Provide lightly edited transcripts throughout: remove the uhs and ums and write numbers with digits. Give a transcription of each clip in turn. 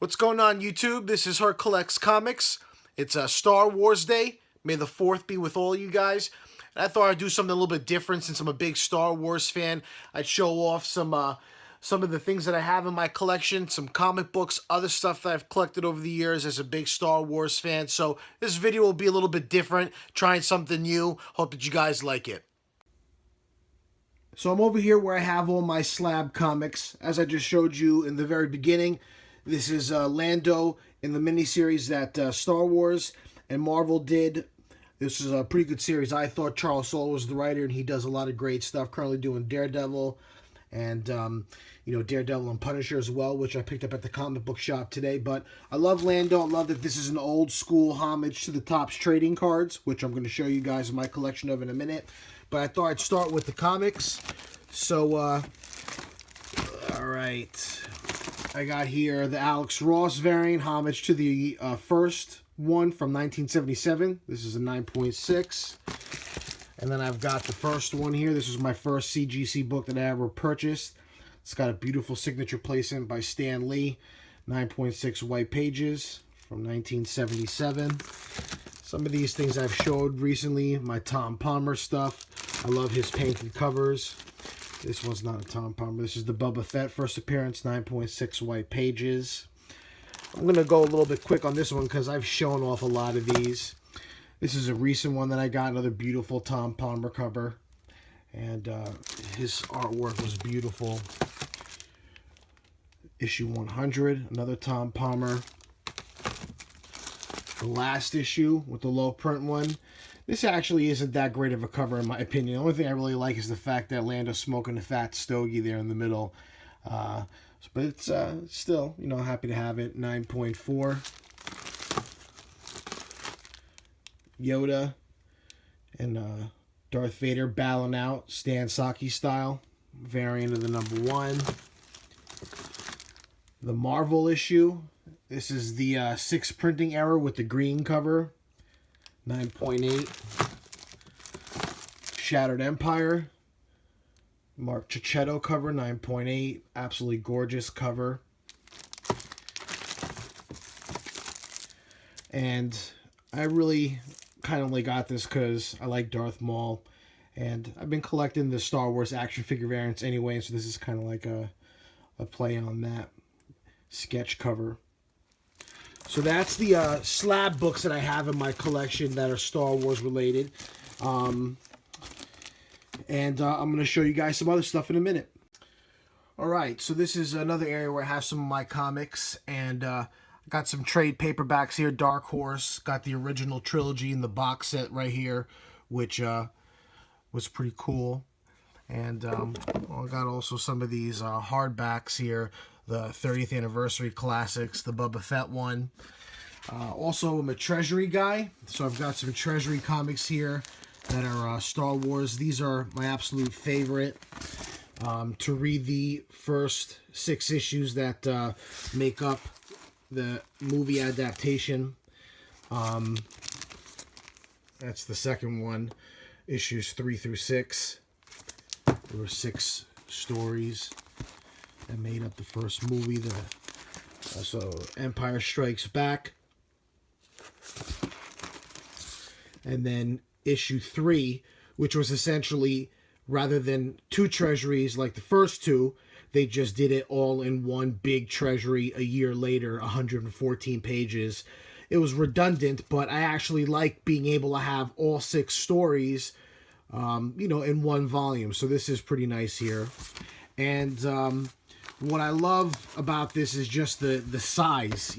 What's going on, YouTube? This is Her Collects Comics. It's a Star Wars Day. May the 4th be with all you guys. And I thought I'd do something a little bit different since I'm a big Star Wars fan. I'd show off some of the things that I have in my collection, some comic books, other stuff that I've collected over the years as a big Star Wars fan. So this video will be a little bit different, trying something new. Hope that you guys like it. So I'm over here where I have all my Slab Comics. As I just showed you in the very beginning, this is Lando in the miniseries that Star Wars and Marvel did. This is a pretty good series. I thought Charles Soule was the writer, and he does a lot of great stuff. Currently doing Daredevil and, Daredevil and Punisher as well, which I picked up at the comic book shop today. But I love Lando. I love that this is an old school homage to the Topps trading cards, which I'm going to show you guys my collection of in a minute. But I thought I'd start with the comics. So, all right. I got here the Alex Ross variant, homage to the first one from 1977. This is a 9.6. And then I've got the first one here. This is my first CGC book that I ever purchased. It's got a beautiful signature placement by Stan Lee. 9.6 white pages from 1977. Some of these things I've showed recently, my Tom Palmer stuff. I love his painted covers. This one's not a Tom Palmer. This is the Boba Fett first appearance, 9.6 white pages. I'm going to go a little bit quick on this one because I've shown off a lot of these. This is a recent one that I got, another beautiful Tom Palmer cover. And his artwork was beautiful. Issue 100, another Tom Palmer. The last issue with the low print one. This actually isn't that great of a cover in my opinion. The only thing I really like is the fact that Lando's smoking a fat stogie there in the middle. But it's still, happy to have it. 9.4. Yoda and Darth Vader battling out, Stan Saki style. Variant of the #1. The Marvel issue. This is the 6th printing error with the green cover. 9.8. Shattered Empire. Mark Cicchetto cover, 9.8. Absolutely gorgeous cover. And I really kind of only got this because I like Darth Maul. And I've been collecting the Star Wars action figure variants anyway, so this is kind of like a play on that sketch cover. So that's the slab books that I have in my collection that are Star Wars related. And I'm going to show you guys some other stuff in a minute. Alright, so this is another area where I have some of my comics. And got some trade paperbacks here. Dark Horse. Got the original trilogy in the box set right here, which was pretty cool. And I got also some of these hardbacks here. The 30th anniversary classics, the Boba Fett one. Also, I'm a Treasury guy, so I've got some Treasury comics here that are Star Wars. These are my absolute favorite. To read the first 6 issues that make up the movie adaptation. That's the second one, issues 3 through 6. There were 6 stories that made up the first movie. So Empire Strikes Back. And then issue 3, which was essentially, rather than 2 treasuries like the first 2, they just did it all in one big treasury a year later, 114 pages. It was redundant, but I actually like being able to have all 6 stories, in one volume. So this is pretty nice here. And what I love about this is just the size.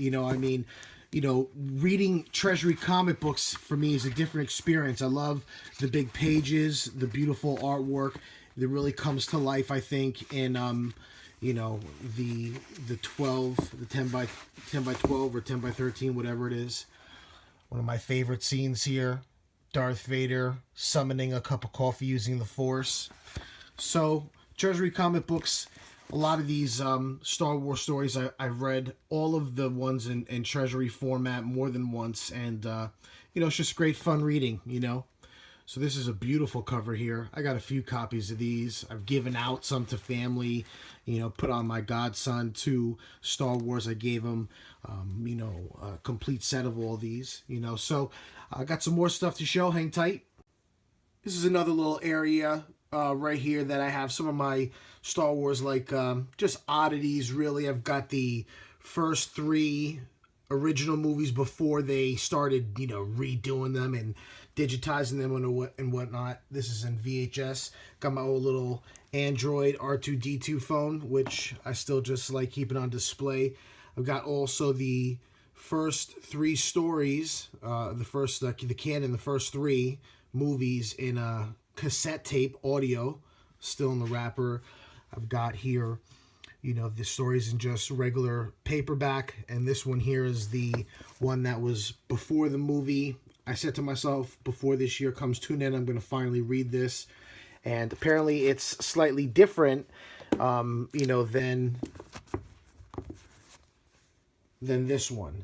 Reading Treasury comic books for me is a different experience. I love the big pages, the beautiful artwork. It really comes to life, I think, in the 10 by 12 or 10 by 13, whatever it is. One of my favorite scenes here, Darth Vader summoning a cup of coffee using the Force. So Treasury comic books, a lot of these Star Wars stories, I've read all of the ones in Treasury format more than once, and it's just great fun reading, So this is a beautiful cover here. I got a few copies of these. I've given out some to family, put on my godson to Star Wars. I gave him, a complete set of all these, So I got some more stuff to show. Hang tight. This is another little area right here that I have some of my Star Wars, just oddities, really. I've got the first 3 original movies before they started, redoing them and digitizing them and whatnot. This is in VHS. Got my old little Android R2-D2 phone, which I still just like keeping on display. I've got also the first 3 stories, the canon, the first 3 movies in a cassette tape audio, still in the wrapper. I've got here, the stories in just regular paperback, and this one here is the one that was before the movie. I said to myself, before this year comes to an end, I'm going to finally read this, and apparently it's slightly different, than this one,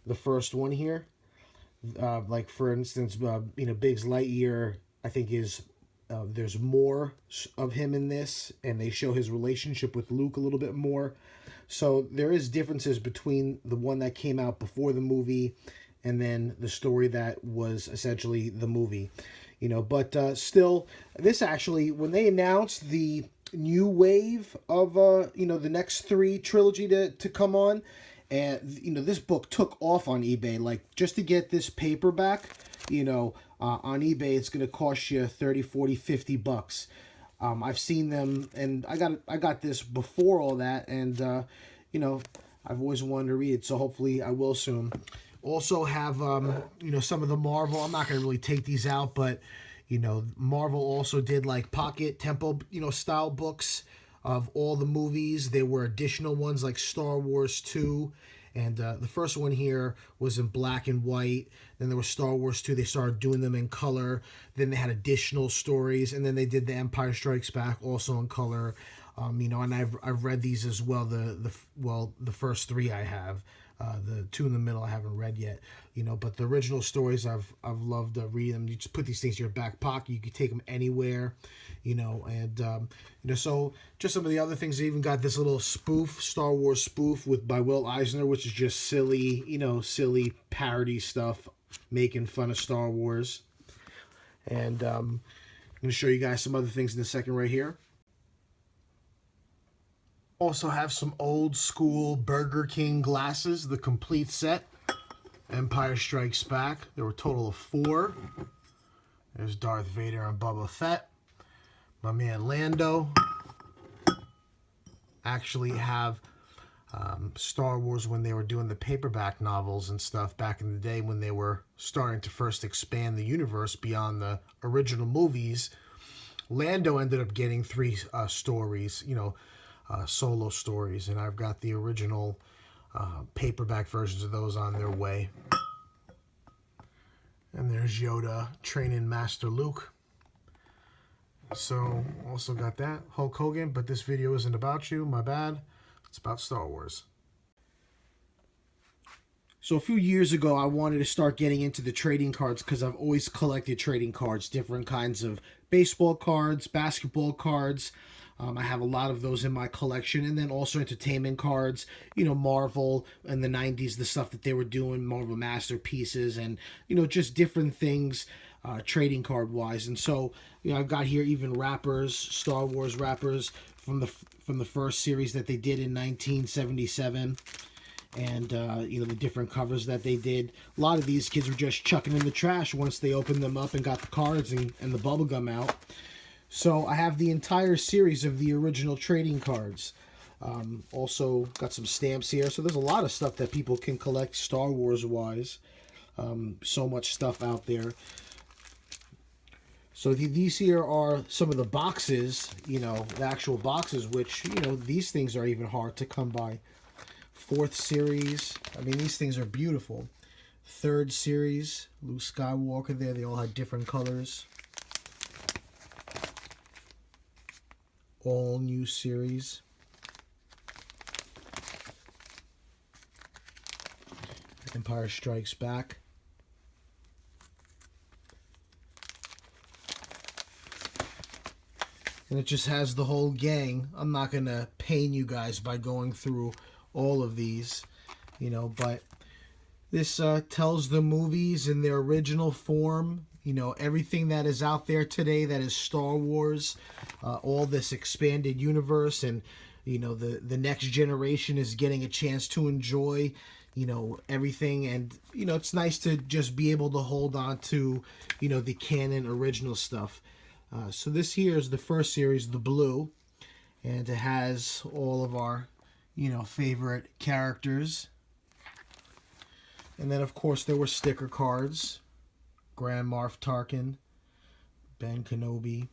the first one here. Like for instance, Biggs Lightyear, I think there's more of him in this, and they show his relationship with Luke a little bit more. So there is differences between the one that came out before the movie and then the story that was essentially the movie. But still, this actually, when they announced the new wave of, the next 3 trilogy to come on, and, this book took off on eBay. Like, just to get this paperback, on eBay, it's going to cost you $30, $40, $50. I've seen them, and I got this before all that, and, I've always wanted to read it, so hopefully I will soon. Also have, some of the Marvel. I'm not going to really take these out, but, Marvel also did, like, pocket tempo, style books of all the movies. There were additional ones like Star Wars 2, and the first one here was in black and white. Then there was Star Wars 2. They started doing them in color. Then they had additional stories, and then they did The Empire Strikes Back also in color. And I've read these as well. The first 3 I have. The 2 in the middle I haven't read yet, but the original stories I've loved reading them. You just put these things in your back pocket. You can take them anywhere, and so just some of the other things. They even got this little Star Wars spoof by Will Eisner, which is just silly, silly parody stuff, making fun of Star Wars. And I'm going to show you guys some other things in a second right here. Also have some old school Burger King glasses, the complete set. Empire Strikes Back. There were a total of 4. There's Darth Vader and Boba Fett. My man Lando. Actually have Star Wars when they were doing the paperback novels and stuff back in the day, when they were starting to first expand the universe beyond the original movies. Lando ended up getting 3 stories, solo stories, and I've got the original paperback versions of those on their way. And there's Yoda training Master Luke. So also got that. Hulk Hogan, but this video isn't about you, my bad. It's about Star Wars. So a few years ago, I wanted to start getting into the trading cards because I've always collected trading cards, different kinds of baseball cards, basketball cards. I have a lot of those in my collection, and then also entertainment cards, Marvel in the 90s, the stuff that they were doing, Marvel Masterpieces, and, just different things trading card wise. And so, I've got here even wrappers, Star Wars wrappers from the first series that they did in 1977. And, the different covers that they did. A lot of these kids were just chucking in the trash once they opened them up and got the cards and the bubble gum out. So I have the entire series of the original trading cards. Also got some stamps here. So there's a lot of stuff that people can collect Star Wars wise. So much stuff out there. So these here are some of the boxes, the actual boxes, which, these things are even hard to come by. 4th series. I mean, these things are beautiful. 3rd series. Luke Skywalker there. They all had different colors. All new series. Empire Strikes Back. And it just has the whole gang. I'm not going to pain you guys by going through all of these, you know, but this tells the movies in their original form, you know, everything that is out there today that is Star Wars, all this expanded universe, and, you know, the next generation is getting a chance to enjoy, you know, everything. And, you know, it's nice to just be able to hold on to, you know, the canon original stuff. So this here is the first series, the blue, and it has all of our, you know, favorite characters. And then, of course, there were sticker cards. Grand Moff Tarkin, Ben Kenobi,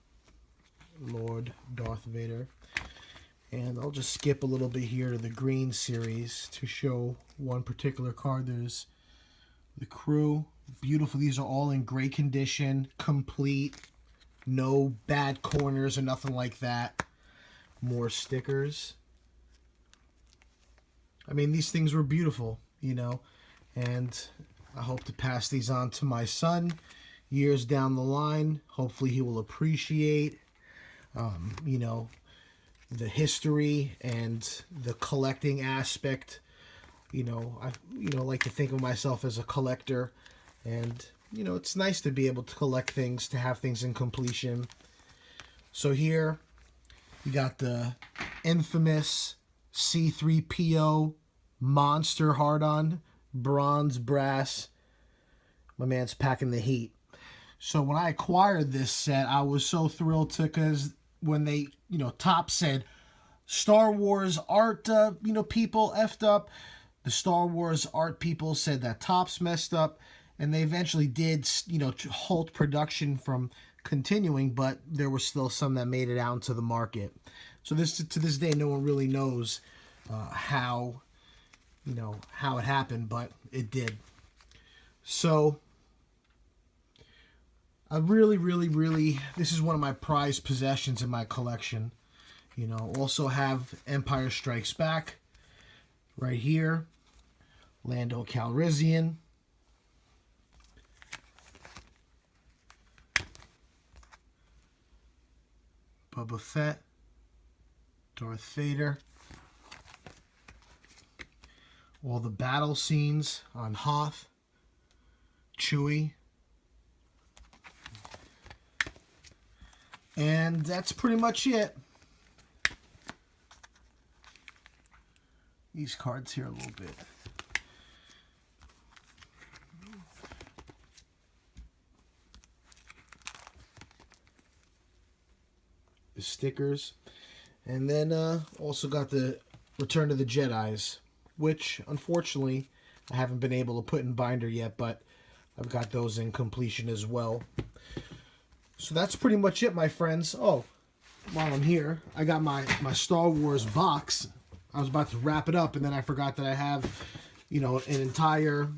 Lord Darth Vader. And I'll just skip a little bit here to the green series to show one particular card. There's the crew. Beautiful. These are all in great condition, complete. No bad corners or nothing like that. More stickers. I mean, these things were beautiful, you know. And I hope to pass these on to my son years down the line. Hopefully he will appreciate, you know, the history and the collecting aspect. You know, I like to think of myself as a collector, and you know, it's nice to be able to collect things, to have things in completion. So here you got the infamous C3PO monster hard-on, bronze, brass. My man's packing the heat. So when I acquired this set, I was so thrilled to, because when they, you know, Top said Star Wars art, you know, people effed up. The Star Wars art people said that Topps messed up, and they eventually did, you know, halt production from continuing, but there were still some that made it out into the market. So this, to this day, no one really knows how, you know, how it happened, but it did. So I really, this is one of my prized possessions in my collection. You know, also have Empire Strikes Back right here. Lando Calrissian. Boba Fett. Darth Vader. All the battle scenes on Hoth. Chewie. And that's pretty much it. These cards here a little bit. The stickers. And then also got the Return of the Jedis, which unfortunately I haven't been able to put in binder yet, but I've got those in completion as well. So that's pretty much it, my friends. Oh, while I'm here, I got my Star Wars box. I was about to wrap it up, and then I forgot that I have, you know, an entire...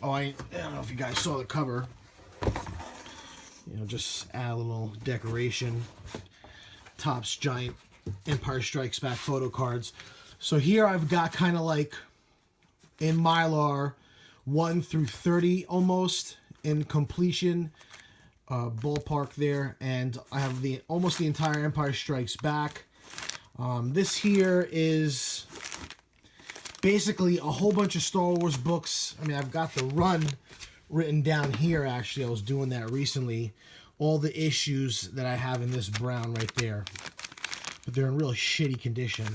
Oh, I don't know if you guys saw the cover. You know, just add a little decoration. Topps giant Empire Strikes Back photo cards. So here I've got kind of like in Mylar 1 through 30 almost in completion. Ballpark there, and I have almost the entire Empire Strikes Back. This here is basically a whole bunch of Star Wars books. I mean, I've got the run written down here, actually. I was doing that recently. All the issues that I have in this brown right there. But they're in really shitty condition,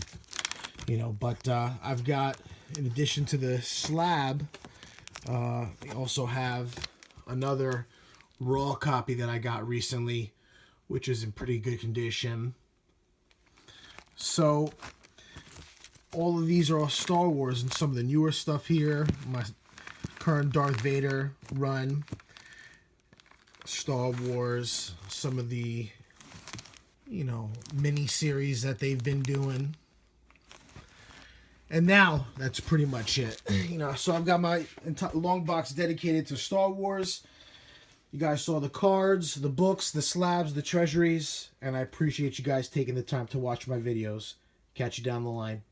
you know. But I've got, in addition to the slab, I also have another raw copy that I got recently, which is in pretty good condition. So all of these are all Star Wars, and some of the newer stuff here, my current Darth Vader run, Star Wars, some of the, you know, mini series that they've been doing. And now that's pretty much it. You know, so I've got my long box dedicated to Star Wars. You guys saw the cards, the books, the slabs, the treasuries, and I appreciate you guys taking the time to watch my videos. Catch you down the line.